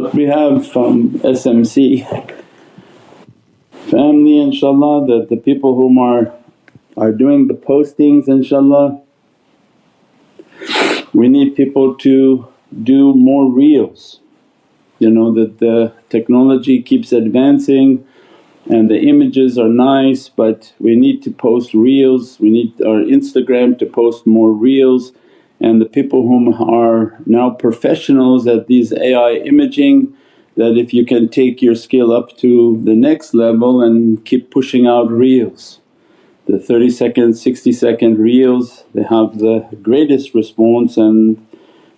What we have from SMC family inshaAllah, that the people whom are doing the postings inshaAllah, we need people to do more reels. You know that the technology keeps advancing and the images are nice, but we need to post reels, we need our Instagram to post more reels. And the people whom are now professionals at these AI imaging, that if you can take your skill up to the next level and keep pushing out reels. The 30-second, 60-second reels, they have the greatest response, and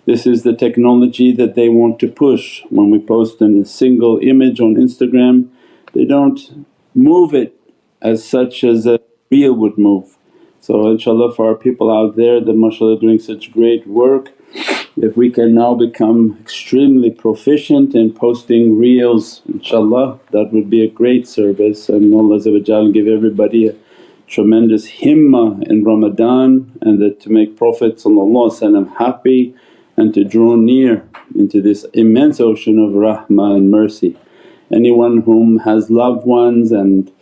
this is the technology that they want to push. When we post a single image on Instagram, they don't move it as such as a reel would move. So inshaAllah for our people out there that mashaAllah doing such great work, if we can now become extremely proficient in posting reels inshaAllah, that would be a great service. And Allah give everybody a tremendous himmah in Ramadan, and that to make Prophet happy and to draw near into this immense ocean of rahmah and mercy. Anyone whom has loved ones and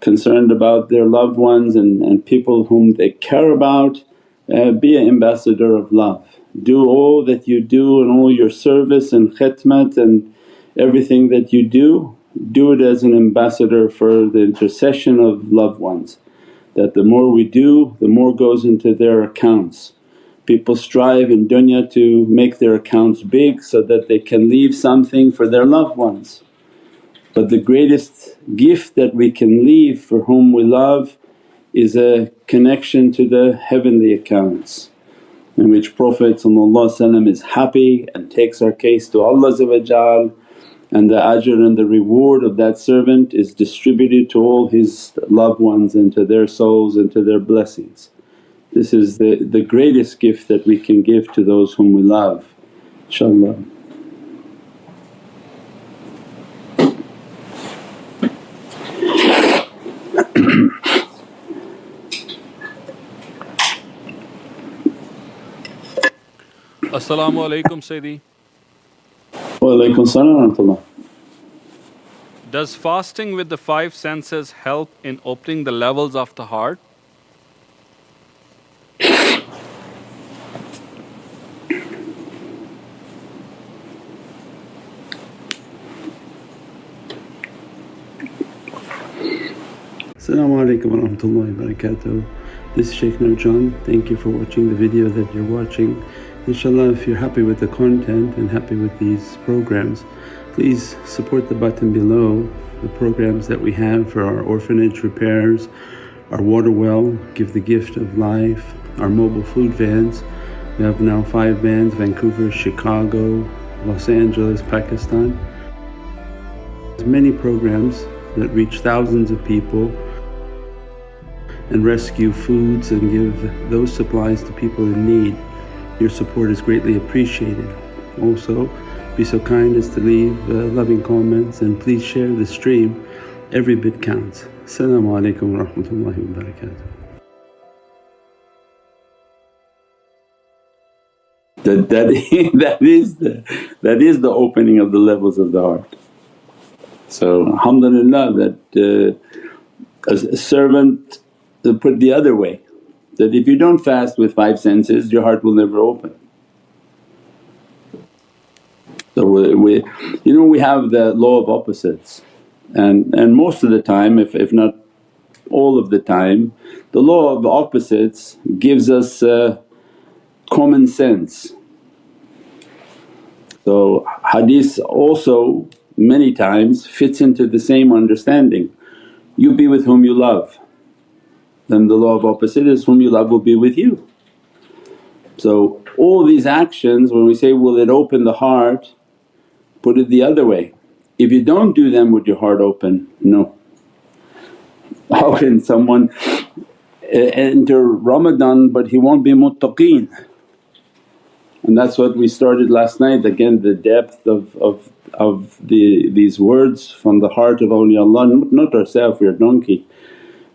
concerned about their loved ones and people whom they care about, be an ambassador of love. Do all that you do and all your service and khidmat and everything that you do it as an ambassador for the intercession of loved ones. That the more we do, the more goes into their accounts. People strive in dunya to make their accounts big so that they can leave something for their loved ones. But the greatest gift that we can leave for whom we love is a connection to the heavenly accounts, in which Prophet is happy and takes our case to Allah, and the ajr and the reward of that servant is distributed to all his loved ones and to their souls and to their blessings. This is the greatest gift that we can give to those whom we love, inshaAllah. As-salaamu alaykum Sayyidi. Wa alaykum salaam wa rahmatullah. Does fasting with the 5 senses help in opening the levels of the heart? As-salaamu alaykum wa rahmatullahi wa barakatuh. This is Shaykh Nurjan. Thank you for watching the video that you're watching. InshaAllah if you're happy with the content and happy with these programs, please support the button below, the programs that we have for our orphanage repairs, our water well, Give the Gift of Life, our mobile food vans. We have now 5 vans, Vancouver, Chicago, Los Angeles, Pakistan. There's many programs that reach thousands of people and rescue foods and give those supplies to people in need. Your support is greatly appreciated. Also be so kind as to leave loving comments and please share the stream, every bit counts. As-salaamu alaykum wa rahmatullahi wa barakatuh. That is the opening of the levels of the heart. So alhamdulillah that a servant, to put it the other way, that if you don't fast with 5 senses your heart will never open. So we have the law of opposites, and most of the time if not all of the time, the law of opposites gives us common sense. So hadith also many times fits into the same understanding. You be with whom you love, then the law of opposite is whom you love will be with you. So all these actions, when we say, will it open the heart? Put it the other way, if you don't do them would your heart open? No. How can someone enter Ramadan but he won't be muttaqeen? And that's what we started last night, again the depth of these words from the heart of awliyaullah, not ourselves, we're a donkey.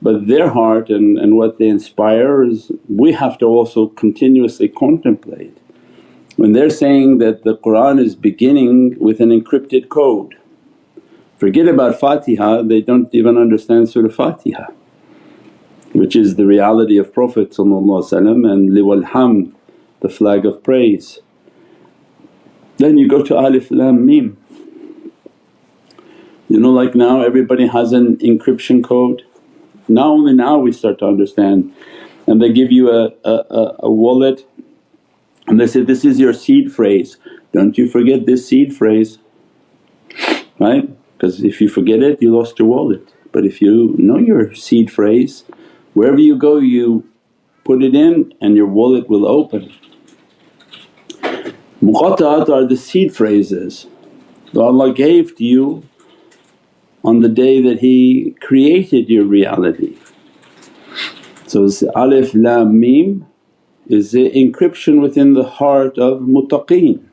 But their heart and what they inspire is we have to also continuously contemplate. When they're saying that the Qur'an is beginning with an encrypted code, forget about Fatiha, they don't even understand Surah Fatiha, which is the reality of Prophet and liwal hamd, the flag of praise. Then you go to Alif Lam Mim. You know, like now everybody has an encryption code. Now only now we start to understand, and they give you a wallet and they say, this is your seed phrase, don't you forget this seed phrase, right? Because if you forget it you lost your wallet. But if you know your seed phrase, wherever you go you put it in and your wallet will open. Muqatta'at are the seed phrases that Allah gave to you on the day that He created your reality. So it's Alif Lam Mim is the encryption within the heart of muttaqeen.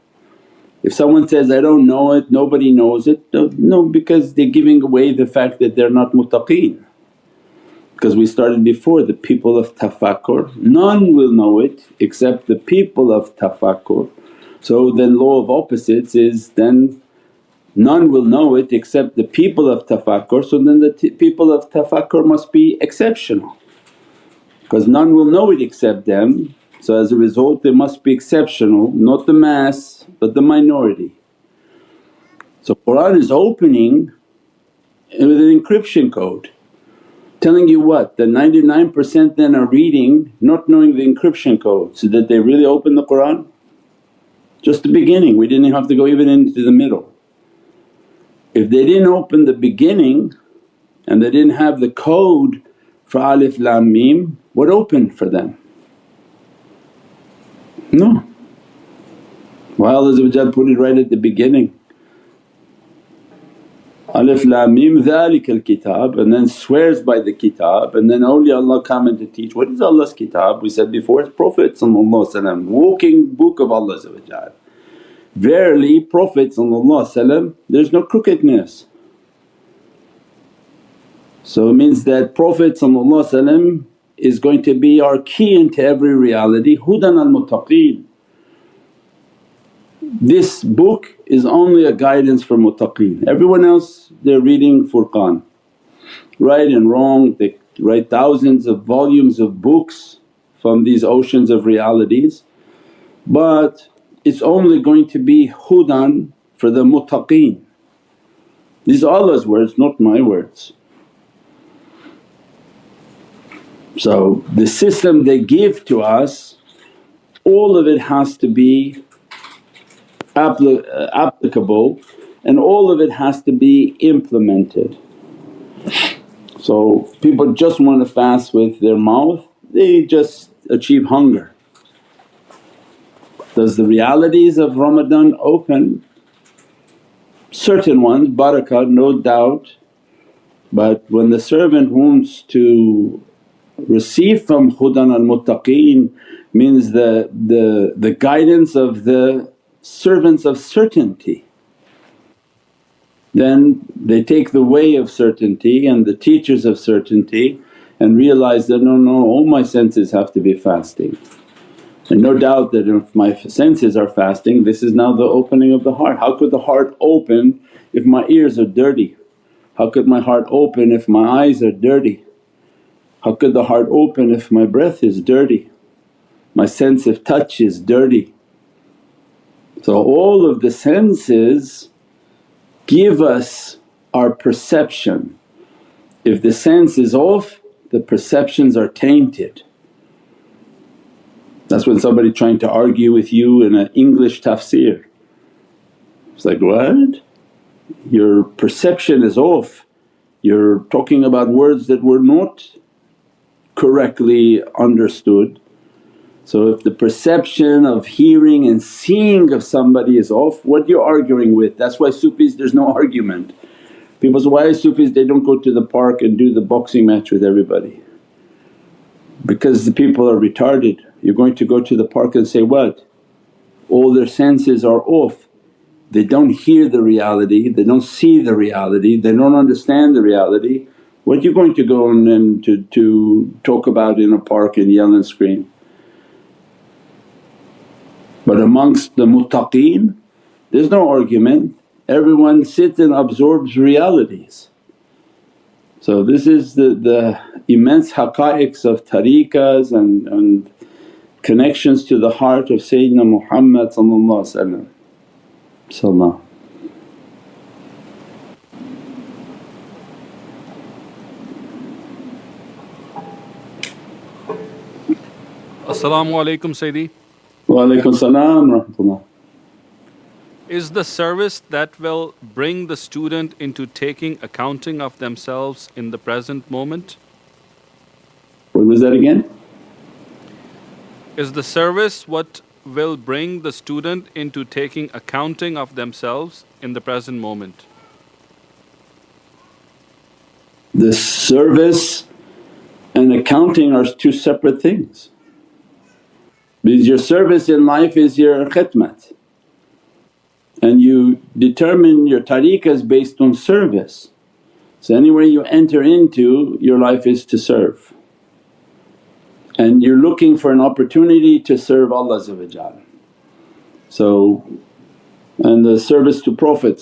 If someone says, I don't know it, nobody knows it, no, because they're giving away the fact that they're not muttaqeen. Because we started before, the people of tafakkur, none will know it except the people of tafakkur. So then law of opposites is then none will know it except the people of tafakkur, so then the people of tafakkur must be exceptional because none will know it except them. So as a result they must be exceptional, not the mass but the minority. So Qur'an is opening with an encryption code, telling you what? That 99% then are reading not knowing the encryption code, so that they really open the Qur'an. Just the beginning, we didn't have to go even into the middle. If they didn't open the beginning and they didn't have the code for Alif Lam Mim, what opened for them? No. Why Allah put it right at the beginning, Alif Lam Mim dhalikal kitab, and then swears by the kitab, and then awliyaullah come in to teach. What is Allah's kitab? We said before, it's Prophet walking book of Allah. Verily Prophet there's no crookedness. So it means that Prophet is going to be our key into every reality, hudan al-muttaqeen. This book is only a guidance for muttaqeen, everyone else they're reading Furqan. Right and wrong, they write thousands of volumes of books from these oceans of realities, but it's only going to be hudan for the muttaqeen. These are Allah's words, not my words. So the system they give to us, all of it has to be applicable and all of it has to be implemented. So people just want to fast with their mouth, they just achieve hunger. Does the realities of Ramadan open? Certain ones, barakah, no doubt, but when the servant wants to receive from hudan al-muttaqeen, means the guidance of the servants of certainty, then they take the way of certainty and the teachers of certainty and realize that, no, all my senses have to be fasting. And no doubt that if my senses are fasting, this is now the opening of the heart. How could the heart open if my ears are dirty? How could my heart open if my eyes are dirty? How could the heart open if my breath is dirty? My sense of touch is dirty. So all of the senses give us our perception. If the sense is off, the perceptions are tainted. That's when somebody trying to argue with you in an English tafsir. It's like, what? Your perception is off, you're talking about words that were not correctly understood. So if the perception of hearing and seeing of somebody is off, what you're arguing with? That's why Sufis there's no argument. People say, why Sufis they don't go to the park and do the boxing match with everybody? Because the people are retarded. You're going to go to the park and say what? All their senses are off, they don't hear the reality, they don't see the reality, they don't understand the reality. What you going to go and to talk about in a park and yell and scream? But amongst the muttaqeen there's no argument, everyone sits and absorbs realities. So this is the immense haqqaiqs of tariqas and connections to the heart of Sayyidina Muhammad Sallallahu. As-salamu alaykum Sayyidi. Wa alaykum salam rahmatullah. Is the service that will bring the student into taking accounting of themselves in the present moment? What was that again? Is the service what will bring the student into taking accounting of themselves in the present moment? The service and accounting are two separate things, because your service in life is your khidmat and you determine your tariqas based on service. So anywhere you enter into, your life is to serve and you're looking for an opportunity to serve Allah. So, and the service to Prophet.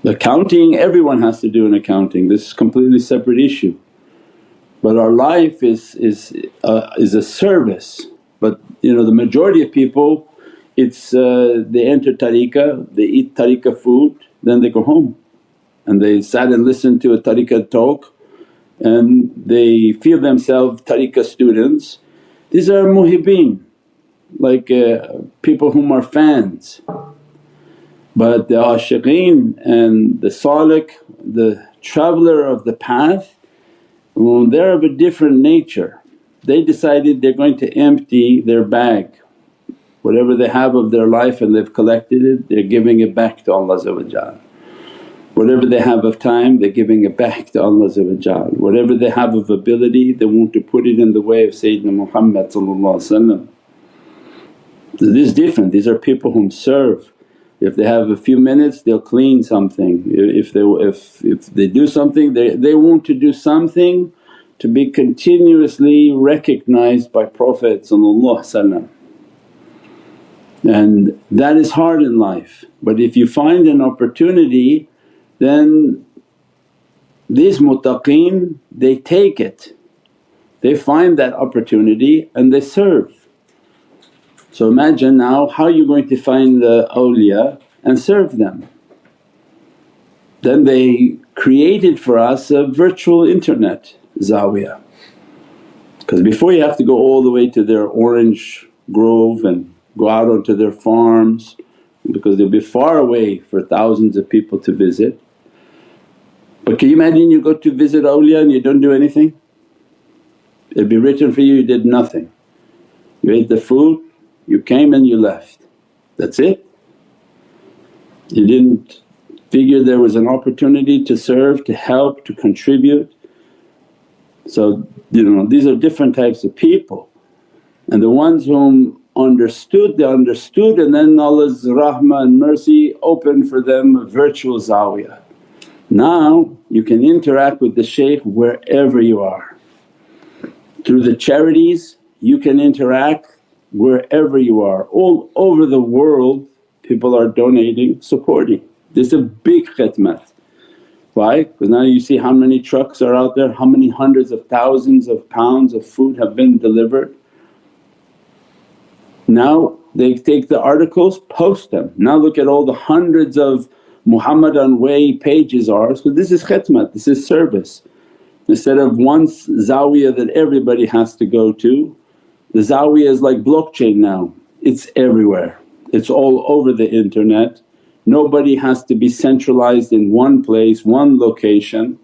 The accounting, everyone has to do an accounting, this is a completely separate issue. But our life is a service. But the majority of people, it's they enter tariqah, they eat tariqah food, then they go home and they sat and listened to a tariqah talk and they feel themselves tariqah students. These are muhibbeen, like people whom are fans. But the ashiqeen and the salik, the traveller of the path, they're of a different nature. They decided they're going to empty their bag, whatever they have of their life and they've collected it, they're giving it back to Allah. Whatever they have of time, they're giving it back to Allah. Whatever they have of ability, they want to put it in the way of Sayyidina Muhammad. So this is different, these are people whom serve. If they have a few minutes they'll clean something, if they do something they want to do something to be continuously recognized by Prophet. And that is hard in life, but if you find an opportunity then these muttaqeen they take it, they find that opportunity and they serve. So imagine now how you're going to find the awliya and serve them. Then they created for us a virtual internet zawiyah, because before you have to go all the way to their orange grove and go out onto their farms, because they'll be far away for thousands of people to visit. But can you imagine you go to visit awliya and you don't do anything? It'll be written for you did nothing. You ate the food, you came and you left, that's it. You didn't figure there was an opportunity to serve, to help, to contribute. So these are different types of people, and the ones whom understood, they understood, and then Allah's rahmah and mercy opened for them a virtual zawiyah. Now you can interact with the shaykh wherever you are. Through the charities you can interact wherever you are. All over the world people are donating, supporting. This is a big khidmat. Why? Because now you see how many trucks are out there, how many hundreds of thousands of pounds of food have been delivered. Now they take the articles, post them. Now look at all the hundreds of Muhammadan way pages are, so this is khidmat, this is service. Instead of one zawiyah that everybody has to go to, the zawiyah is like blockchain now, it's everywhere, it's all over the internet. Nobody has to be centralized in one place, one location.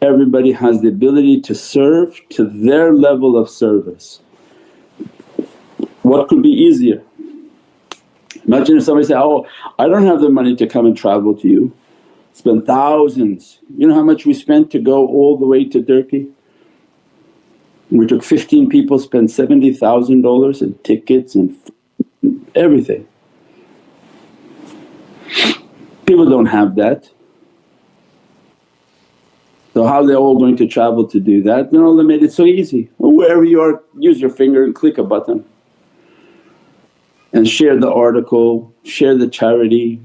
Everybody has the ability to serve to their level of service. What could be easier? Imagine if somebody say, oh I don't have the money to come and travel to you, spend thousands. You know how much we spent to go all the way to Turkey? We took 15 people, spent $70,000 in tickets and everything. People don't have that. So how are they all going to travel to do that? Then Allah made it so easy, wherever you are use your finger and click a button. and share the article, share the charity,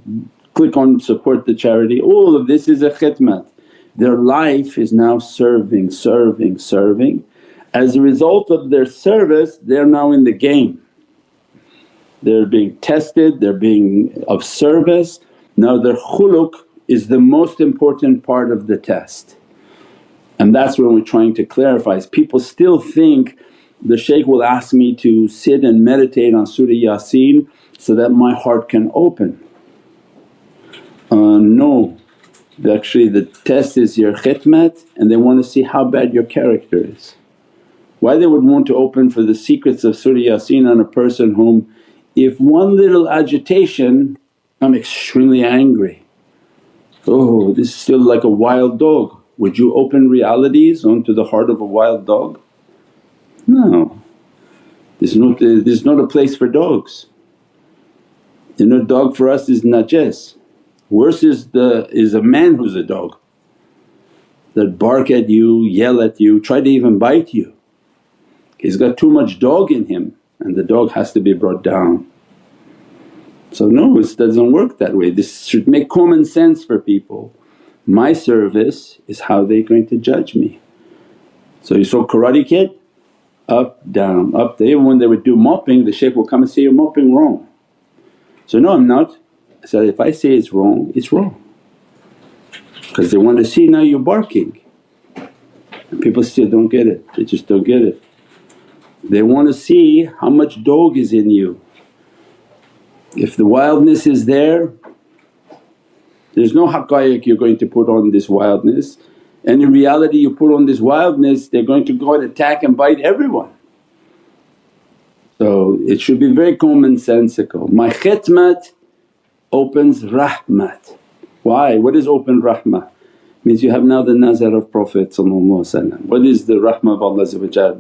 click on support the charity. All of this is a khidmat. Their life is now serving, serving, serving. As a result of their service they're now in the game. They're being tested, they're being of service. Now their khuluq is the most important part of the test. And that's what we're trying to clarify is people still think the shaykh will ask me to sit and meditate on Surah Yasin so that my heart can open. No, actually the test is your khidmat and they want to see how bad your character is. Why they would want to open for the secrets of Surah Yasin on a person whom if one little agitation I'm extremely angry. Oh, this is still like a wild dog. Would you open realities onto the heart of a wild dog? No, this is not a place for dogs. Dog for us is najas. Worse is a man who's a dog that bark at you, yell at you, try to even bite you. He's got too much dog in him and the dog has to be brought down. So no, it doesn't work that way. This should make common sense for people. My service is how they're going to judge me. So you saw Karate Kid? Up, down, up. Even when they would do mopping the shaykh will come and say, you're mopping wrong. So, no I'm not. I said, if I say it's wrong, it's wrong. Because they want to see now you're barking and people still don't get it, they just don't get it. They want to see how much dog is in you. If the wildness is there, there's no haqqaiq you're going to put on this wildness, and in reality you put on this wildness they're going to go and attack and bite everyone. So it should be very commonsensical. My khidmat opens rahmat. Why? What is open rahmah? Means you have now the nazar of Prophet. What is the rahmah of Allah?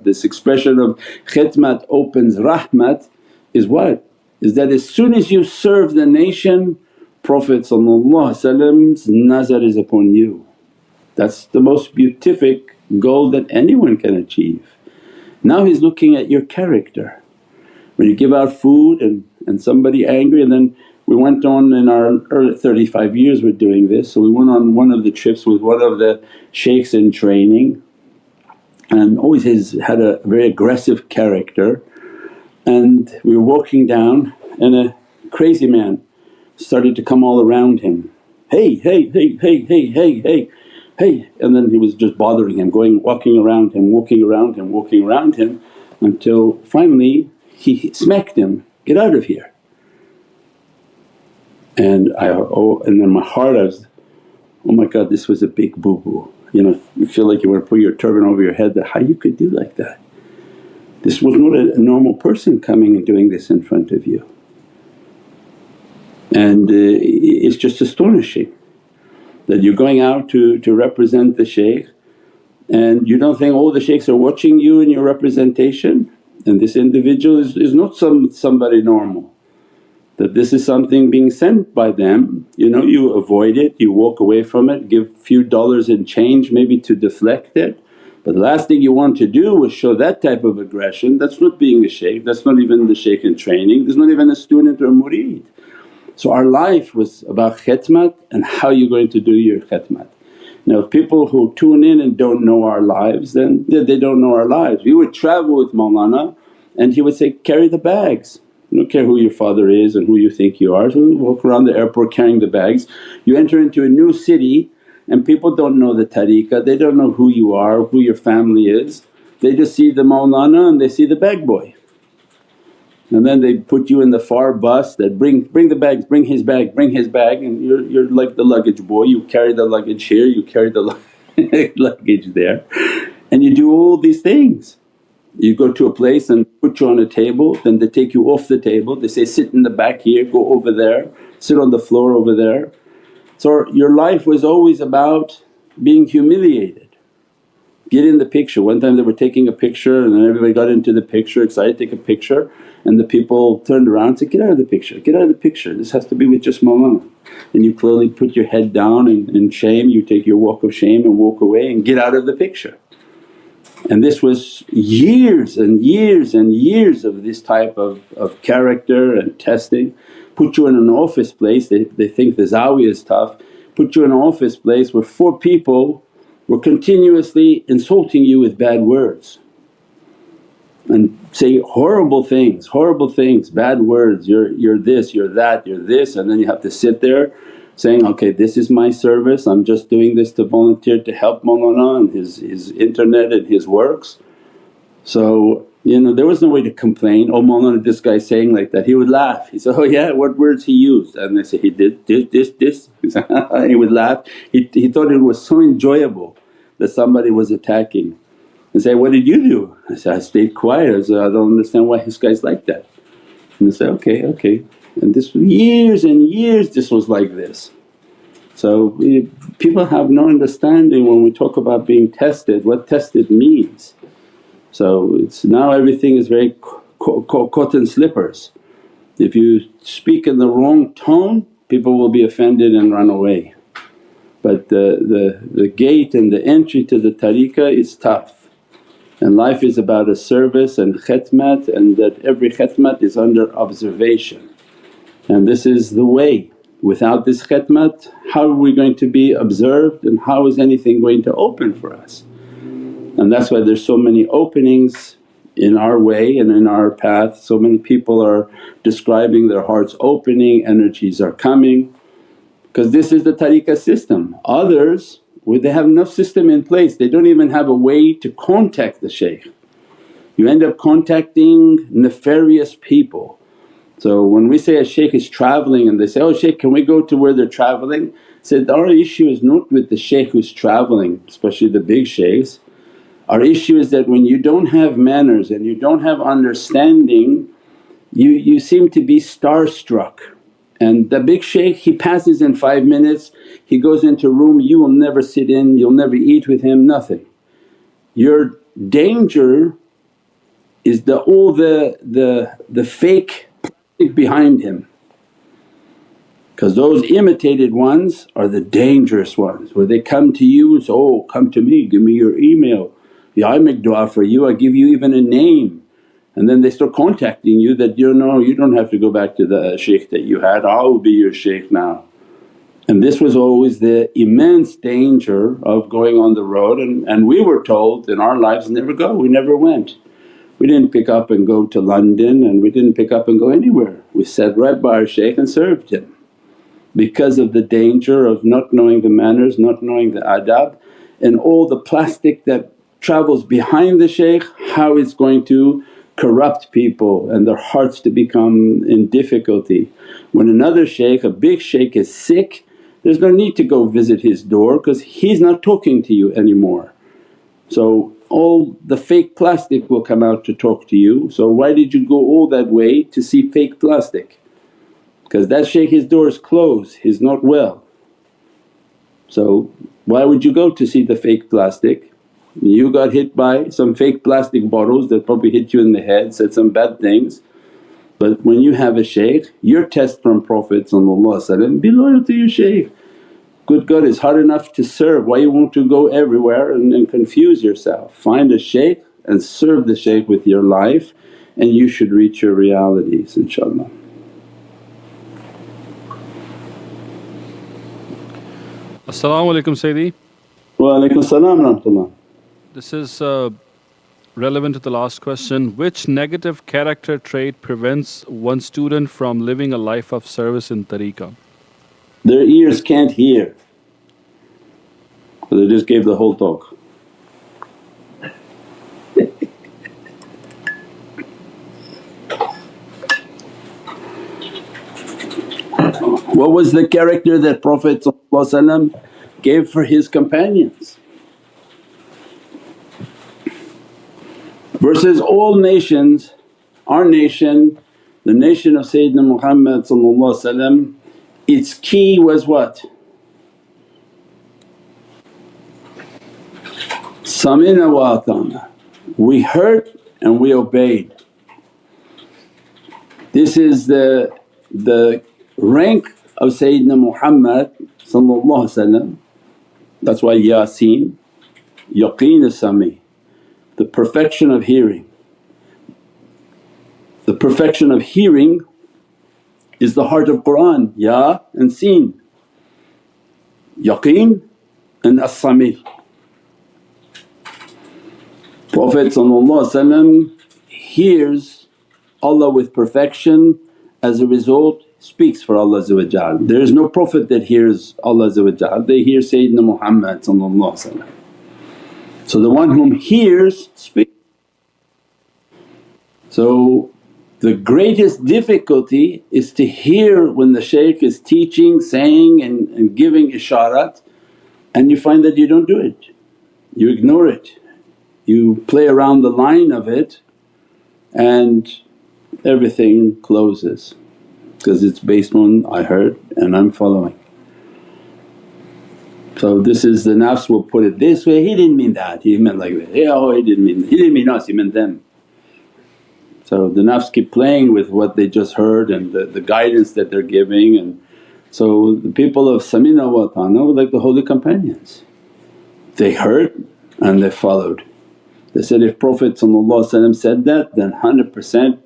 This expression of khidmat opens rahmat is what? Is that as soon as you serve the nation Prophet's nazar is upon you. That's the most beatific goal that anyone can achieve. Now he's looking at your character. When you give out food and somebody angry, and then we went on in our early 35 years we're doing this, so we went on one of the trips with one of the shaykhs in training and always had a very aggressive character, and we were walking down and a crazy man started to come all around him, hey, hey, hey, hey, hey, hey, hey, hey, and then he was just bothering him, walking around him, walking around him, walking around him, until finally he smacked him, get out of here. And and in my heart I was, oh my God, this was a big boo-boo. You feel like you want to put your turban over your head that how you could do like that. This was not a normal person coming and doing this in front of you. And it's just astonishing that you're going out to represent the shaykh and you don't think all the shaykhs are watching you in your representation, and this individual is not somebody normal. That this is something being sent by them, you avoid it, you walk away from it, give few dollars in change maybe to deflect it. But the last thing you want to do is show that type of aggression. That's not being a shaykh, that's not even the shaykh in training, there's not even a student or a murid. So our life was about khidmat and how you're going to do your khidmat. Now if people who tune in and don't know our lives, then they don't know our lives. We would travel with Mawlana and he would say, carry the bags. I don't care who your father is and who you think you are. So we walk around the airport carrying the bags. You enter into a new city and people don't know the tariqah, they don't know who you are, who your family is. They just see the Mawlana and they see the bag boy. And then they put you in the far bus that bring the bags, bring his bag, bring his bag, and you're like the luggage boy. You carry the luggage here, you carry the luggage there, and you do all these things. You go to a place and put you on a table, then they take you off the table, they say, sit in the back here, go over there, sit on the floor over there. So your life was always about being humiliated. Get in the picture. One time they were taking a picture and then everybody got into the picture, excited to take a picture, and the people turned around and said, get out of the picture, get out of the picture, this has to be with just Mawlana. And you clearly put your head down in shame, you take your walk of shame and walk away and get out of the picture. And this was years and years and years of this type of character and testing. Put you in an office place, they think the Zawiya is tough, put you in an office place where 4 people were continuously insulting you with bad words and say horrible things, bad words, you're this, you're that, you're this, and then you have to sit there saying, okay, this is my service, I'm just doing this to volunteer to help Mawlana and his internet and his works. So there was no way to complain, oh Mawlana this guy's saying like that. He would laugh, he said, oh yeah, what words he used? And they say, he did this. He would laugh, he thought it was so enjoyable that somebody was attacking and say, what did you do? I said, I stayed quiet, I said, I don't understand why this guy's like that. And they say, okay. And this years and years this was like this. So people have no understanding when we talk about being tested, what tested means. So it's now everything is very cotton slippers. If you speak in the wrong tone people will be offended and run away. But the gate and the entry to the tariqah is tough, and life is about a service and khidmat, and that every khidmat is under observation. And this is the way. Without this khidmat how are we going to be observed and how is anything going to open for us? And that's why there's so many openings in our way and in our path. So many people are describing their hearts opening, energies are coming, because this is the tariqah system. Others they have enough system in place, they don't even have a way to contact the shaykh. You end up contacting nefarious people. So when we say a shaykh is travelling and they say, oh shaykh can we go to where they're travelling? Said, our issue is not with the shaykh who's travelling, especially the big shaykhs. Our issue is that when you don't have manners and you don't have understanding you seem to be starstruck. And the big shaykh he passes in 5 minutes, he goes into a room, you will never sit in, you'll never eat with him, nothing. Your danger is all the fake behind him, because those imitated ones are the dangerous ones where they come to you and say, oh come to me, give me your email, yeah I make du'a for you, I give you even a name. And then they start contacting you that, you don't have to go back to the shaykh that you had, I'll be your shaykh now. And this was always the immense danger of going on the road, and we were told in our lives, never go, we never went. We didn't pick up and go to London, and we didn't pick up and go anywhere. We sat right by our shaykh and served him, because of the danger of not knowing the manners, not knowing the adab, and all the plastic that travels behind the shaykh, how it's going to corrupt people and their hearts to become in difficulty. When another shaykh, a big shaykh is sick, there's no need to go visit his door because he's not talking to you anymore. So all the fake plastic will come out to talk to you. So why did you go all that way to see fake plastic? Because that shaykh his door is closed, he's not well. So why would you go to see the fake plastic? You got hit by some fake plastic bottles that probably hit you in the head, said some bad things. But when you have a shaykh, your test from Prophet be loyal to your shaykh. Good God, it's hard enough to serve, why you want to go everywhere and confuse yourself? Find a shaykh and serve the shaykh with your life, and you should reach your realities inshaAllah. As-salamu alaykum Sayyidi. Wa alaykum salam rahmatullah. This is relevant to the last question. Which negative character trait prevents one student from living a life of service in tariqah? Their ears can't hear, so they just gave the whole talk. What was the character that Prophet gave for his companions? Versus all nations, our nation, the nation of Sayyidina Muhammad, its key was what? Samina wa ata'na, we heard and we obeyed. This is the rank of Sayyidina Muhammad. That's why Yasin, yaqeen as-sami. the perfection of hearing. The perfection of hearing is the heart of Qur'an, Ya and Sin, Yaqeen and As-Sami'. Prophet hears Allah with perfection, as a result speaks for Allah. There is no Prophet that hears Allah, they hear Sayyidina Muhammad. So the one whom hears speaks. So the greatest difficulty is to hear when the shaykh is teaching, saying and giving isharat, and you find that you don't do it, you ignore it, you play around the line of it and everything closes because it's based on, I heard and I'm following. So this is the nafs will put it this way, he didn't mean that, he meant like that, yeah, oh he didn't mean us, he meant them. So the nafs keep playing with what they just heard and the guidance that they're giving. And so the people of Samina wa Ata'na were like the holy companions, they heard and they followed. They said, if Prophet said that, then 100%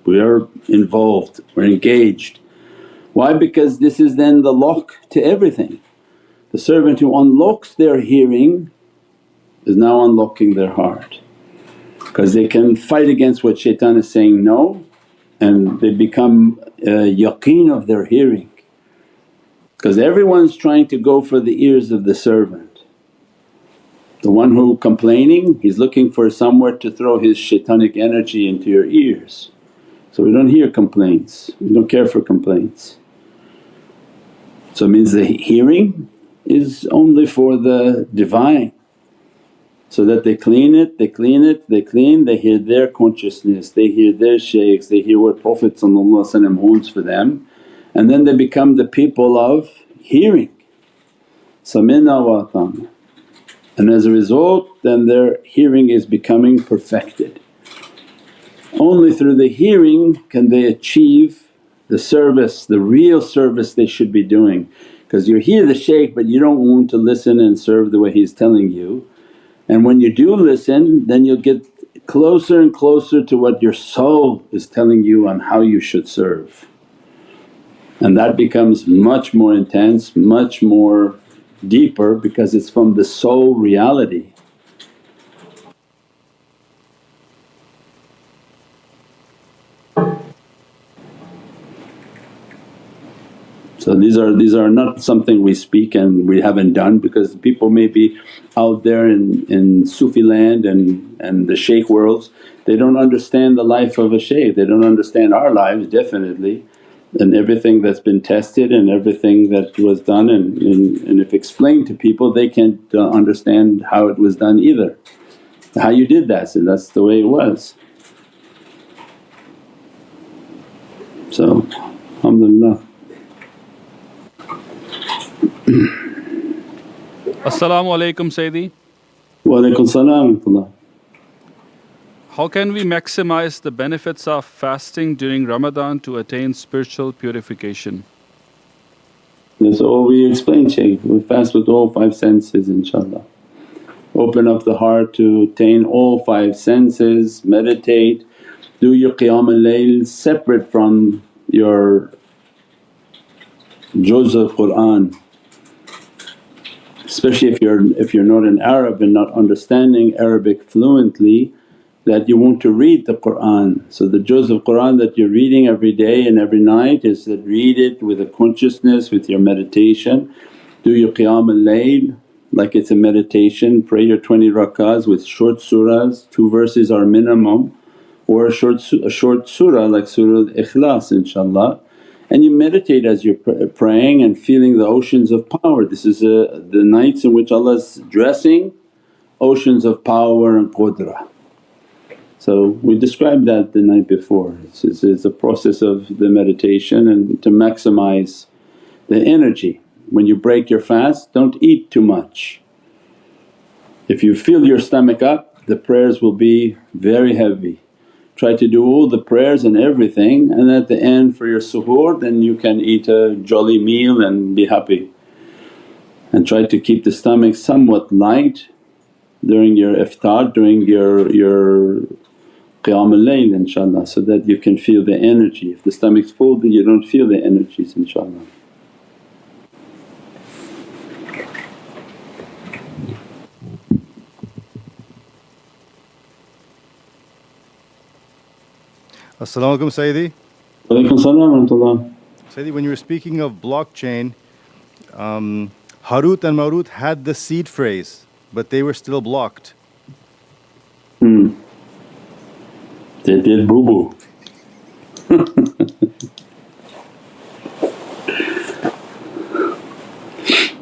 we are involved, we're engaged. Why? Because this is then the lock to everything. The servant who unlocks their hearing is now unlocking their heart, because they can fight against what shaitan is saying no, and they become yaqeen of their hearing. Because everyone's trying to go for the ears of the servant. The one who complaining, he's looking for somewhere to throw his shaitanic energy into your ears. So we don't hear complaints, we don't care for complaints. So it means the hearing is only for the Divine, so that they clean it, they clean, they hear their consciousness, they hear their shaykhs, they hear what Prophet holds for them, and then they become the people of hearing, Samina wa Ata'na. And as a result then their hearing is becoming perfected. Only through the hearing can they achieve the service, the real service they should be doing. Because you hear the shaykh but you don't want to listen and serve the way he's telling you. And when you do listen, then you'll get closer and closer to what your soul is telling you on how you should serve. And that becomes much more intense, much more deeper, because it's from the soul reality. So these are not something we speak and we haven't done, because people may be out there in Sufi land and the shaykh worlds, they don't understand the life of a shaykh, they don't understand our lives definitely, and everything that's been tested and everything that was done, and if explained to people they can't understand how it was done either. How you did that? So that's the way it was. So alhamdulillah. As-salamu alaykum Sayyidi. Wa alaykum salam wa rahmatullah. How can we maximize the benefits of fasting during Ramadan to attain spiritual purification? That's all we explained, Shaykh. We fast with all five senses inshaAllah. Open up the heart to attain all five senses, meditate, do your qiyam al-layl separate from your juz of Qur'an. Especially if you're not an Arab and not understanding Arabic fluently, that you want to read the Qur'an. So the juz of Qur'an that you're reading every day and every night is that read it with a consciousness, with your meditation. Do your qiyam al-layl like it's a meditation, pray your 20 rakahs with short surahs, 2 verses are minimum, or a short surah like Surah Al-Ikhlas inshaAllah. And you meditate as you're praying and feeling the oceans of power. This is the nights in which Allah's dressing oceans of power and qudra. So we described that the night before. It's a process of the meditation and to maximize the energy. When you break your fast, don't eat too much. If you fill your stomach up, the prayers will be very heavy. Try to do all the prayers and everything, and at the end for your suhoor then you can eat a jolly meal and be happy. And try to keep the stomach somewhat light, during your iftar, during your Qiyam al-Layl inshaAllah, so that you can feel the energy. If the stomach's full then you don't feel the energies inshaAllah. As-salamu alaykum Sayyidi. Walaykum salam wa rahmatullah. Sayyidi, when you were speaking of blockchain, Harut and Marut had the seed phrase, but they were still blocked. They did boo-boo.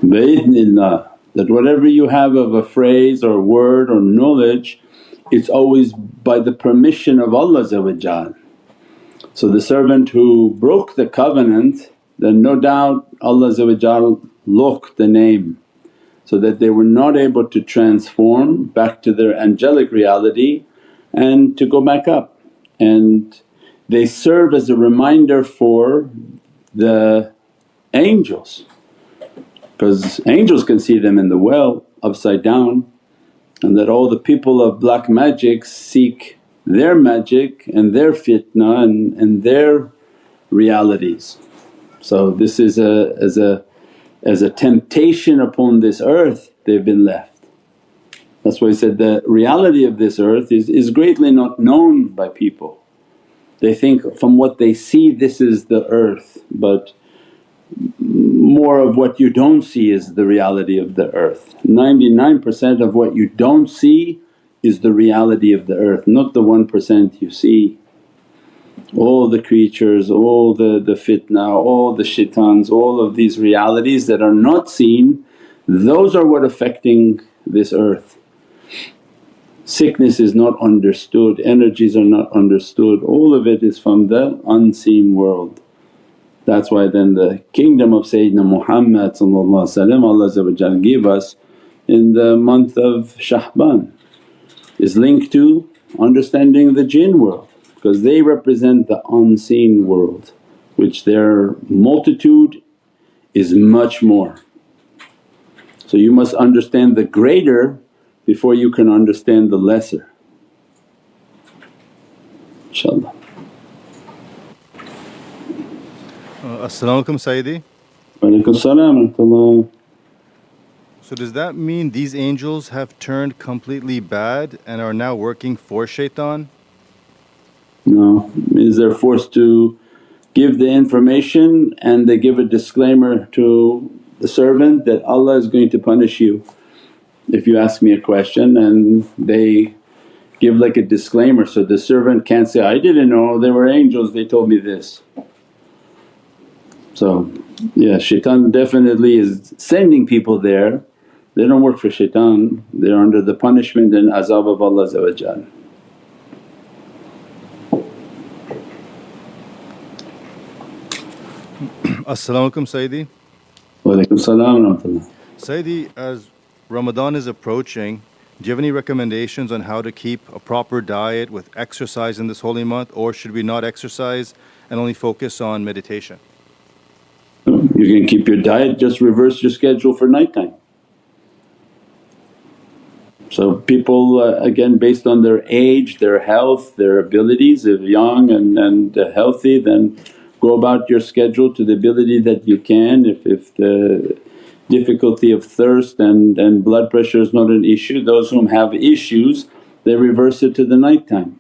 Bi-idhnillah, that whatever you have of a phrase or word or knowledge, it's always by the permission of Allah. So the servant who broke the covenant, then no doubt Allah locked the name so that they were not able to transform back to their angelic reality and to go back up. And they serve as a reminder for the angels, because angels can see them in the well upside down, and that all the people of black magic seek their magic and their fitna and their realities. So this is as a temptation upon this earth they've been left. That's why he said the reality of this earth is greatly not known by people. They think from what they see this is the earth, but more of what you don't see is the reality of the earth. 99% of what you don't see is the reality of the earth, not the 1% you see. All the creatures, all the fitna, all the shaitans, all of these realities that are not seen, those are what affecting this earth. Sickness is not understood, energies are not understood, all of it is from the unseen world. That's why then the kingdom of Sayyidina Muhammad Allah gave us in the month of Sha'ban is linked to understanding the jinn world, because they represent the unseen world, which their multitude is much more. So you must understand the greater before you can understand the lesser, inshaAllah. As-salamu alaykum Sayyidi. Walaykum salam wa rahmatullah. So does that mean these angels have turned completely bad and are now working for shaitan? No, means they're forced to give the information and they give a disclaimer to the servant that Allah is going to punish you if you ask me a question, and they give like a disclaimer so the servant can't say, I didn't know they were angels, they told me this. So yeah, shaitan definitely is sending people there, they don't work for shaitan, they're under the punishment and azab of Allah. As-salamu alaykum Sayyidi. Walaykum salam wa rahmatullah. Sayyidi, as Ramadan is approaching, do you have any recommendations on how to keep a proper diet with exercise in this holy month, or should we not exercise and only focus on meditation? You can keep your diet, just reverse your schedule for nighttime. So people again based on their age, their health, their abilities, if young and healthy, then go about your schedule to the ability that you can. If the difficulty of thirst and blood pressure is not an issue, those whom have issues they reverse it to the night time.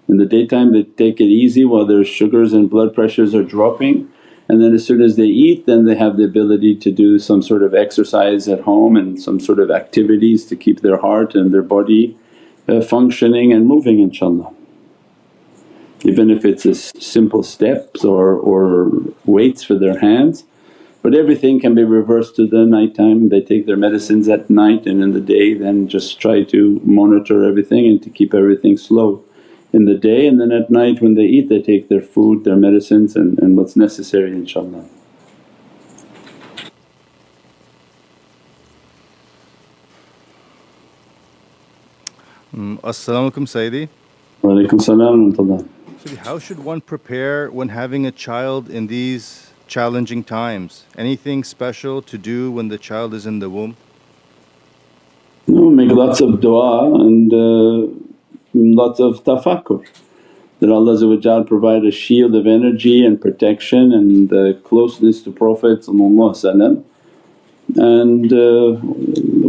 In the daytime they take it easy while their sugars and blood pressures are dropping, and then as soon as they eat then they have the ability to do some sort of exercise at home and some sort of activities to keep their heart and their body functioning and moving inshaAllah. Even if it's as simple steps or weights for their hands, but everything can be reversed to the night time. They take their medicines at night, and in the day then just try to monitor everything and to keep everything slow in the day, and then at night when they eat they take their food, their medicines and what's necessary inshaAllah. As-salamu alaykum Sayyidi. Walaykum salam wa rahmatullah. Sayyidi, how should one prepare when having a child in these challenging times? Anything special to do when the child is in the womb? No, make With lots of du'a and lots of tafakkur, that Allah provide a shield of energy and protection and closeness to Prophet, and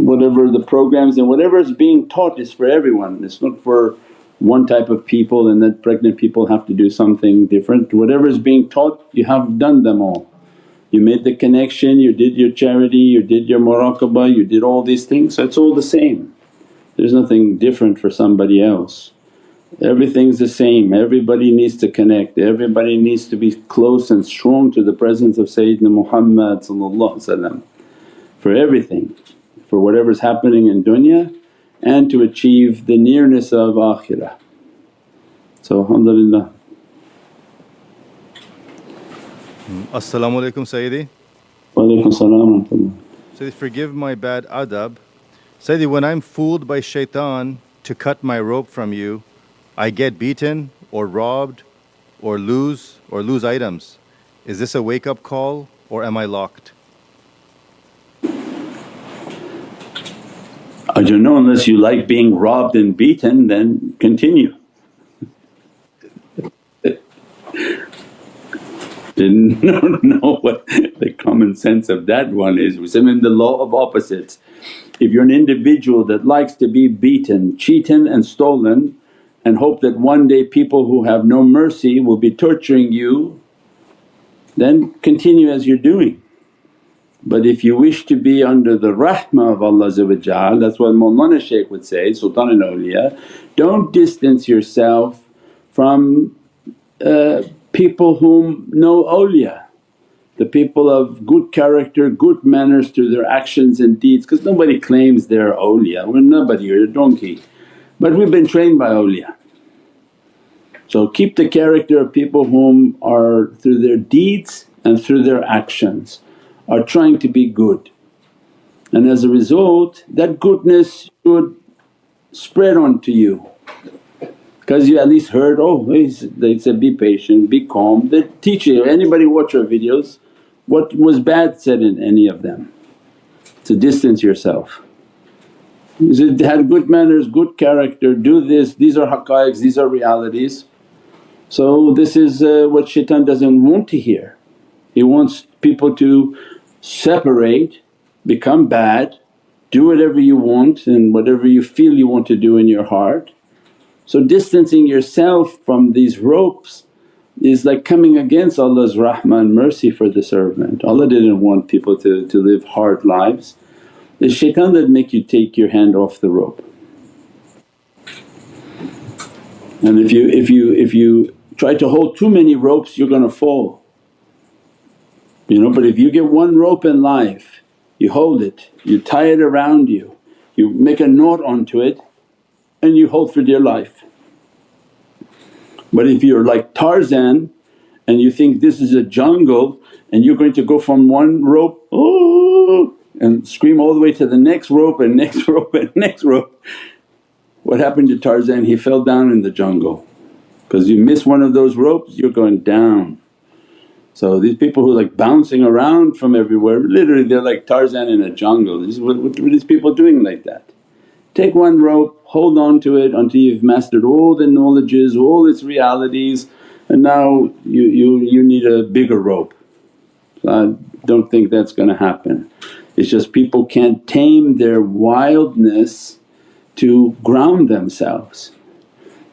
whatever the programs and whatever is being taught is for everyone. It's not for one type of people and that pregnant people have to do something different. Whatever is being taught you have done them all. You made the connection, you did your charity, you did your muraqabah, you did all these things, so it's all the same. There's nothing different for somebody else. Everything's the same, everybody needs to connect, everybody needs to be close and strong to the presence of Sayyidina Muhammad for everything, for whatever's happening in dunya and to achieve the nearness of akhirah. So alhamdulillah. As-salamu alaykum Sayyidi. Wa alaykum salam. Sayyidi, forgive my bad adab. Sayyidi, when I'm fooled by shaitan to cut my rope from you, I get beaten or robbed or lose items. Is this a wake up call or am I locked? I don't know, unless you like being robbed and beaten then continue. Didn't know what the common sense of that one is. We say in the law of opposites. If you're an individual that likes to be beaten, cheated and stolen and hope that one day people who have no mercy will be torturing you, then continue as you're doing. But if you wish to be under the rahmah of Allah, that's what Mawlana Shaykh would say, Sultan al-Awliya, don't distance yourself from people whom know awliya, the people of good character, good manners through their actions and deeds, because nobody claims they're awliya, we're nobody, you're a donkey. But we've been trained by awliya. So keep the character of people whom are through their deeds and through their actions are trying to be good, and as a result that goodness should spread onto you. Because you at least heard, oh they said be patient, be calm, they teach you. Anybody watch our videos, what was bad said in any of them? To distance yourself. He said, had good manners, good character, do this, these are haqqaiqs, these are realities. So this is what shaitan doesn't want to hear. He wants people to separate, become bad, do whatever you want and whatever you feel you want to do in your heart. So distancing yourself from these ropes is like coming against Allah's rahmah and mercy for the servant. Allah didn't want people to live hard lives. It's shaitan that make you take your hand off the rope. And if you try to hold too many ropes you're gonna fall. But if you get one rope in life, you hold it, you tie it around you, you make a knot onto it and you hold for dear life. But if you're like Tarzan and you think this is a jungle and you're going to go from one rope, oh, and scream all the way to the next rope and next rope and next rope. What happened to Tarzan? He fell down in the jungle, because you miss one of those ropes you're going down. So these people who are like bouncing around from everywhere, literally they're like Tarzan in a jungle. This is what are these people doing like that? Take one rope, hold on to it until you've mastered all the knowledges, all its realities, and now you need a bigger rope. So I don't think that's going to happen. It's just people can't tame their wildness to ground themselves.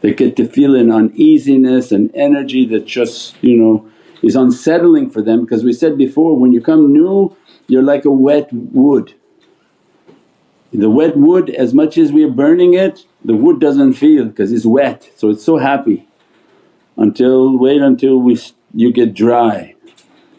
They get to feel an uneasiness and energy that just is unsettling for them, because we said before when you come new you're like a wet wood. The wet wood, as much as we're burning it, the wood doesn't feel because it's wet, so it's so happy wait until you get dry,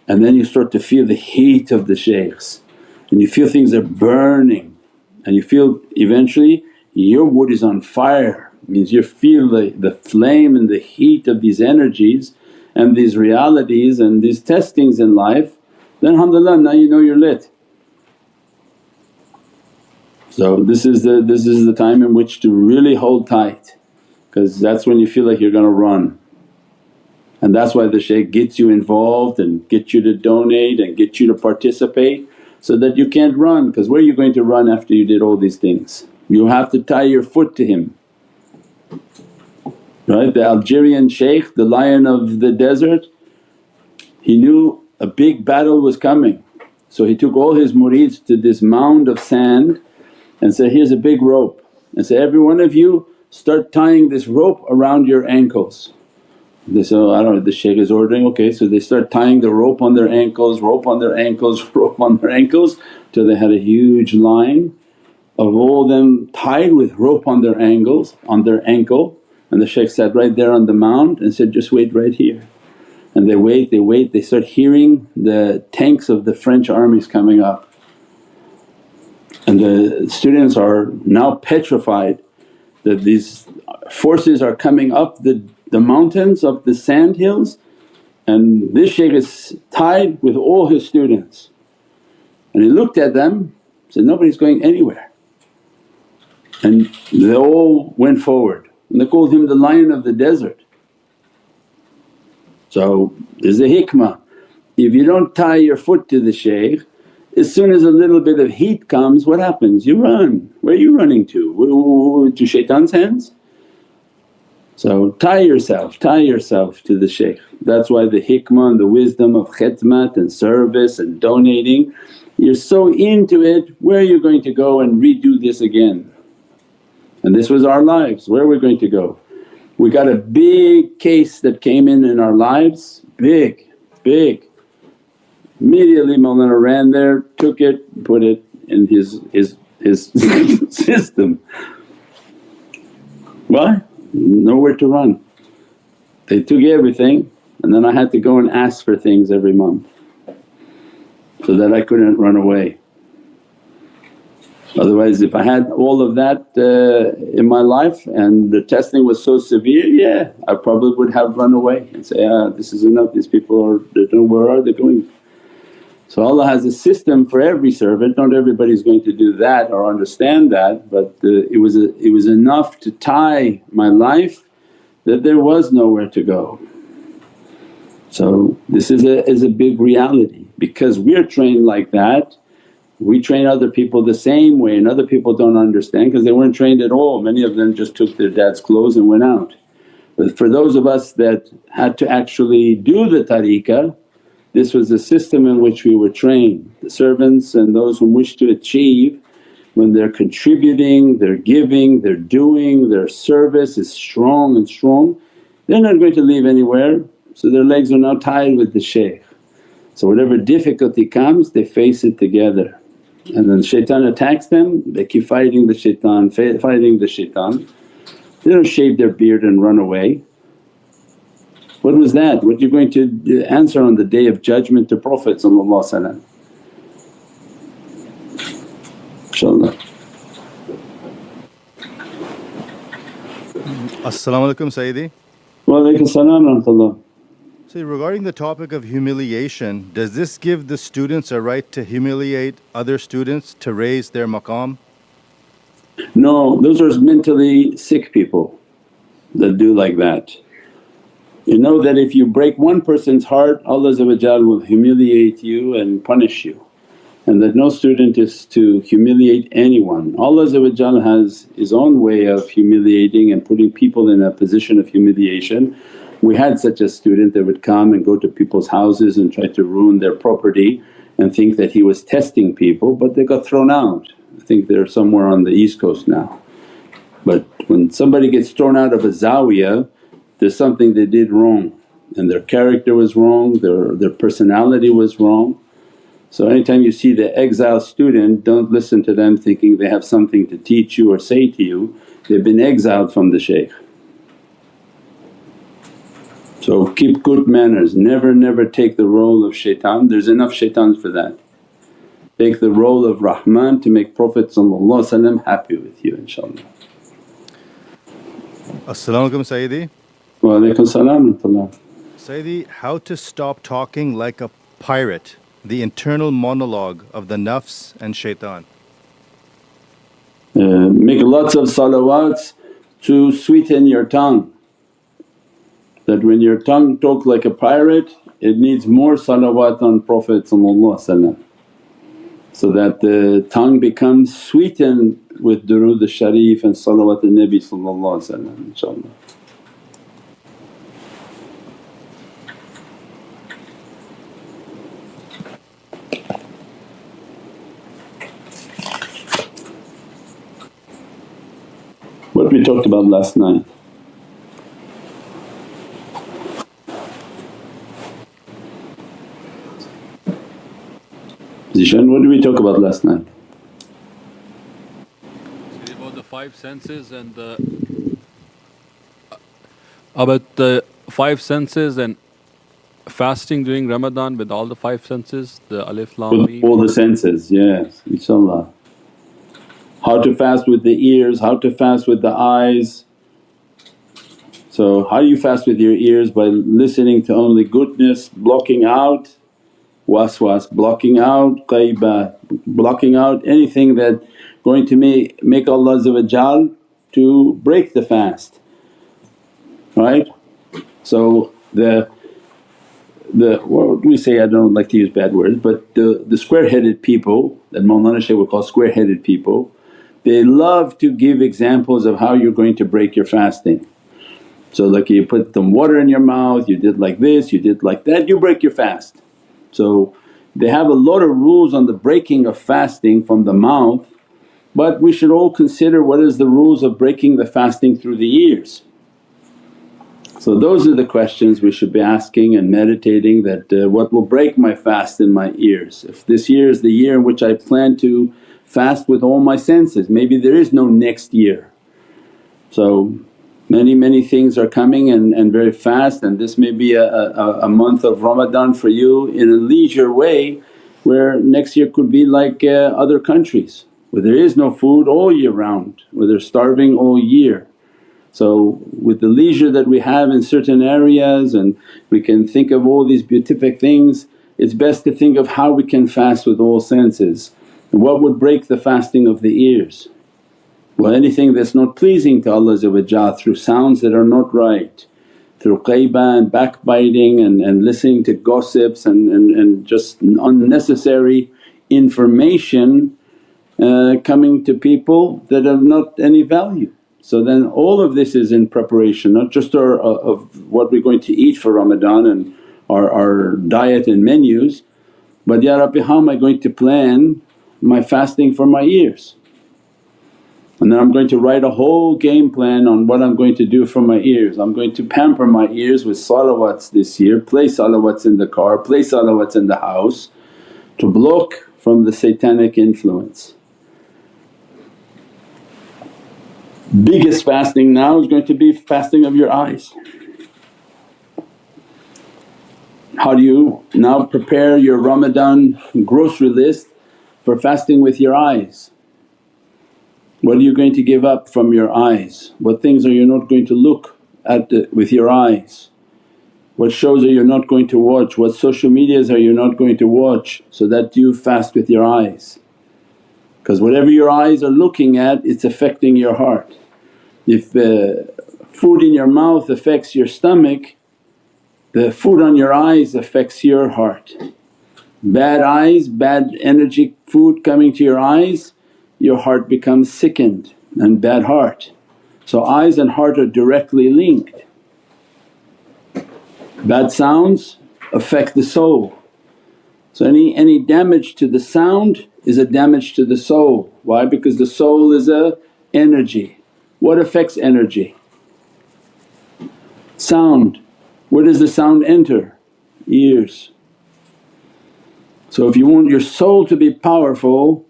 and then you start to feel the heat of the shaykhs and you feel things are burning, and you feel eventually your wood is on fire. Means you feel the flame and the heat of these energies and these realities and these testings in life, then alhamdulillah now you know you're lit. So this is the time in which to really hold tight, because that's when you feel like you're gonna run. And that's why the shaykh gets you involved and gets you to donate and gets you to participate, so that you can't run, because where are you going to run after you did all these things? You have to tie your foot to him. Right? The Algerian shaykh, the lion of the desert, he knew a big battle was coming. So he took all his murids to this mound of sand and said, here's a big rope, and said, every one of you start tying this rope around your ankles. They said, oh I don't know, the shaykh is ordering, okay. So they start tying the rope on their ankles, rope on their ankles, rope on their ankles, till they had a huge line of all them tied with rope on their ankles, and the shaykh sat right there on the mound and said, just wait right here. And they wait, they start hearing the tanks of the French armies coming up. And the students are now petrified that these forces are coming up the mountains, up the sand hills, and this shaykh is tied with all his students. And he looked at them, said, nobody's going anywhere. And they all went forward and they called him the lion of the desert. So there's a hikmah, if you don't tie your foot to the shaykh, as soon as a little bit of heat comes, what happens? You run. Where are you running to? To shaitan's hands? So tie yourself to the shaykh. That's why the hikmah and the wisdom of khidmat and service and donating, you're so into it, where are you going to go and redo this again? And this was our lives, where are we going to go? We got a big case that came in our lives, big. Immediately Mawlana ran there, took it, put it in his system. Why? Nowhere to run. They took everything and then I had to go and ask for things every month so that I couldn't run away. Otherwise if I had all of that in my life and the testing was so severe, yeah, I probably would have run away and say, this is enough, these people are, they don't know where are they going. So Allah has a system for every servant, not everybody's going to do that or understand that, but it was enough to tie my life that there was nowhere to go. So this is a big reality because we're trained like that. We train other people the same way and other people don't understand because they weren't trained at all. Many of them just took their dad's clothes and went out. But for those of us that had to actually do the tariqah, this was the system in which we were trained. The servants and those who wish to achieve, when they're contributing, they're giving, they're doing, their service is strong and strong, they're not going to leave anywhere. So their legs are now tied with the shaykh. So whatever difficulty comes they face it together. And then shaitan attacks them, they keep fighting the shaitan, fighting the shaitan. They don't shave their beard and run away. What was that? What you're going to answer on the Day of Judgment to Prophet inshaAllah. As-salamu alaykum Sayyidi. Wa alaykum salam wa rahmatullah. So regarding the topic of humiliation, does this give the students a right to humiliate other students to raise their maqam? No, those are mentally sick people that do like that. You know that if you break one person's heart, Allah will humiliate you and punish you, and that no student is to humiliate anyone. Allah has His own way of humiliating and putting people in a position of humiliation. We had such a student that would come and go to people's houses and try to ruin their property and think that he was testing people, but they got thrown out. I think they're somewhere on the East Coast now. But when somebody gets thrown out of a zawiyah, there's something they did wrong and their character was wrong, their personality was wrong. So anytime you see the exiled student, don't listen to them thinking they have something to teach you or say to you, they've been exiled from the shaykh. So keep good manners, never take the role of shaitan, there's enough shaitans for that. Take the role of Rahman to make Prophet happy with you inshaAllah. As-salamu alaykum Sayyidi. Wa alaykum salam wa rahmatullah. Sayyidi, how to stop talking like a pirate, the internal monologue of the nafs and shaitan? Make lots of salawats to sweeten your tongue. That when your tongue talks like a pirate, it needs more salawat on Prophet so that the tongue becomes sweetened with durood al-Sharif and salawat al-Nabi inshaAllah. What we talked about last night. Zishan, what did we talk about last night? About the five senses and about the five senses and fasting during Ramadan with all the five senses, the Alif Lam With Mim. all the senses, yes, inshaAllah. How to fast with the ears, how to fast with the eyes. So how you fast with your ears? By listening to only goodness, blocking out waswas, blocking out ghaibah, blocking out anything that going to make Allah to break the fast, right? So what do we say, I don't like to use bad words, but the square-headed people that Mawlana Shaykh would call square-headed people, they love to give examples of how you're going to break your fasting. So like you put some water in your mouth, you did like this, you did like that, you break your fast. So they have a lot of rules on the breaking of fasting from the mouth, but we should all consider what is the rules of breaking the fasting through the ears. So those are the questions we should be asking and meditating, that what will break my fast in my ears? If this year is the year in which I plan to fast with all my senses, maybe there is no next year. So many things are coming and very fast, and this may be a month of Ramadan for you in a leisure way, where next year could be like other countries where there is no food all year round, where they're starving all year. So with the leisure that we have in certain areas and we can think of all these beatific things, it's best to think of how we can fast with all senses. And what would break the fasting of the ears? Well, anything that's not pleasing to Allah through sounds that are not right, through ghaibah and backbiting and listening to gossips and just unnecessary information coming to people that have not any value. So then all of this is in preparation, not just of what we're going to eat for Ramadan and our diet and menus, but, Ya Rabbi, how am I going to plan my fasting for my ears? And then I'm going to write a whole game plan on what I'm going to do for my ears. I'm going to pamper my ears with salawats this year, play salawats in the car, play salawats in the house to block from the satanic influence. Biggest fasting now is going to be fasting of your eyes. How do you now prepare your Ramadan grocery list for fasting with your eyes? What are you going to give up from your eyes? What things are you not going to look at with your eyes? What shows are you not going to watch? What social medias are you not going to watch, so that you fast with your eyes? Because whatever your eyes are looking at, it's affecting your heart. If food in your mouth affects your stomach, the food on your eyes affects your heart. Bad eyes, bad energy food coming to your eyes, your heart becomes sickened and bad heart. So eyes and heart are directly linked. Bad sounds affect the soul. So any damage to the sound is a damage to the soul. Why? Because the soul is a energy. What affects energy? Sound. Where does the sound enter? Ears. So if you want your soul to be powerful,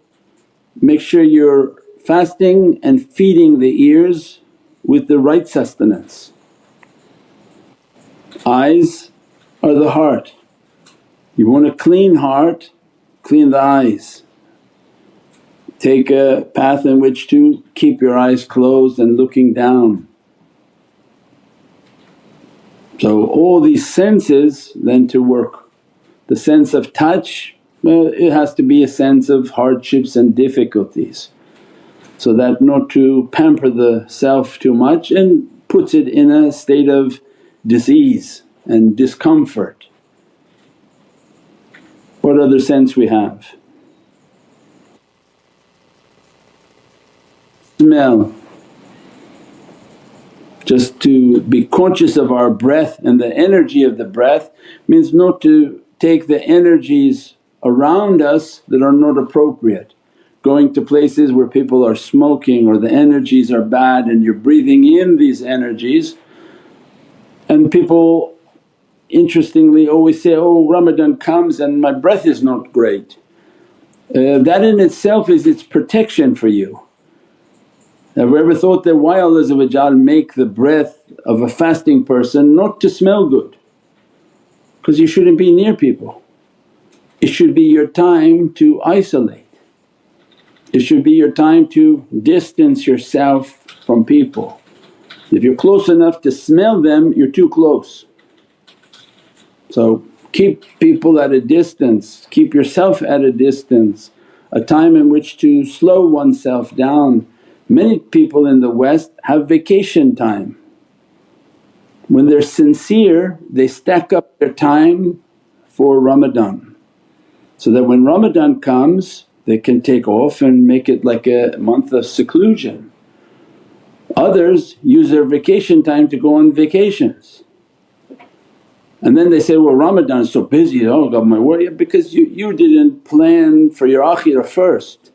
make sure you're fasting and feeding the ears with the right sustenance. Eyes are the heart. You want a clean heart, clean the eyes. Take a path in which to keep your eyes closed and looking down. So all these senses then to work. The sense of touch, well, it has to be a sense of hardships and difficulties, so that not to pamper the self too much and puts it in a state of disease and discomfort. What other sense we have? smell. Just to be conscious of our breath and the energy of the breath means not to take the energies around us that are not appropriate. Going to places where people are smoking or the energies are bad and you're breathing in these energies. And people interestingly always say, oh Ramadan comes and my breath is not great. That in itself is its protection for you. Have you ever thought that why Allah make the breath of a fasting person not to smell good? Because you shouldn't be near people. It should be your time to isolate. It should be your time to distance yourself from people. If you're close enough to smell them, you're too close. So keep people at a distance, keep yourself at a distance, a time in which to slow oneself down. Many people in the West have vacation time. When they're sincere they stack up their time for Ramadan, so that when Ramadan comes they can take off and make it like a month of seclusion. Others use their vacation time to go on vacations. And then they say, well Ramadan is so busy, oh I got my work. Yeah, because you didn't plan for your akhirah first.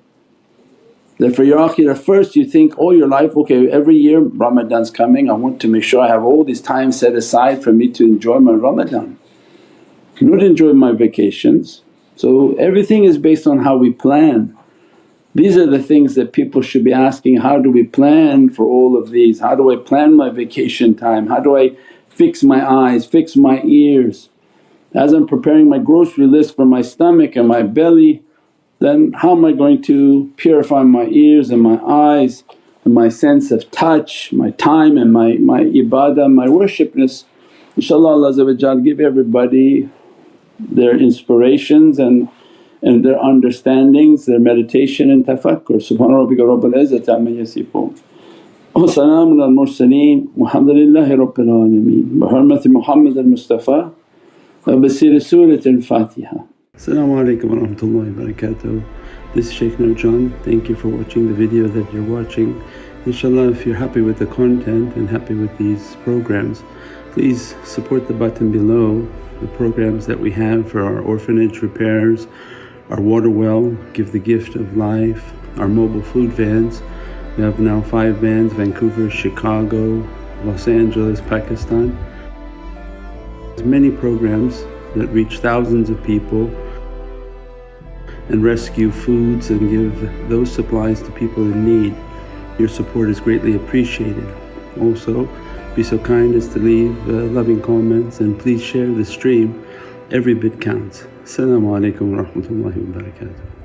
That for your akhirah first you think all your life, okay every year Ramadan's coming, I want to make sure I have all this time set aside for me to enjoy my Ramadan, not enjoy my vacations. So everything is based on how we plan. These are the things that people should be asking, how do we plan for all of these? How do I plan my vacation time? How do I fix my eyes, fix my ears? As I'm preparing my grocery list for my stomach and my belly, then how am I going to purify my ears and my eyes and my sense of touch, my time and my ibadah, my worshipness. InshaAllah Allah give everybody their inspirations and their understandings, their meditation and tafakkur. Subhana rabbika rabbil izzati amma yasifoon wa salaamun al mursaleen walhamdulillahi rabbil alameen bi hurmati Muhammad al-Mustafa wa basiri Surat al-Fatiha. As-salamu alaykum wa rahmatullahi wa barakatuh. This is Shaykh Nurjan. Thank you for watching the video that you're watching. InshaAllah if you're happy with the content and happy with these programs, please support the button below, the programs that we have for our orphanage repairs, our water well, Give the Gift of Life, our mobile food vans. We have now 5 vans, Vancouver, Chicago, Los Angeles, Pakistan. There's many programs that reach thousands of people and rescue foods and give those supplies to people in need. Your support is greatly appreciated. Also be so kind as to leave loving comments and please share the stream. Every bit counts. As-salamu alaykum wa rahmatullahi wa barakatuh.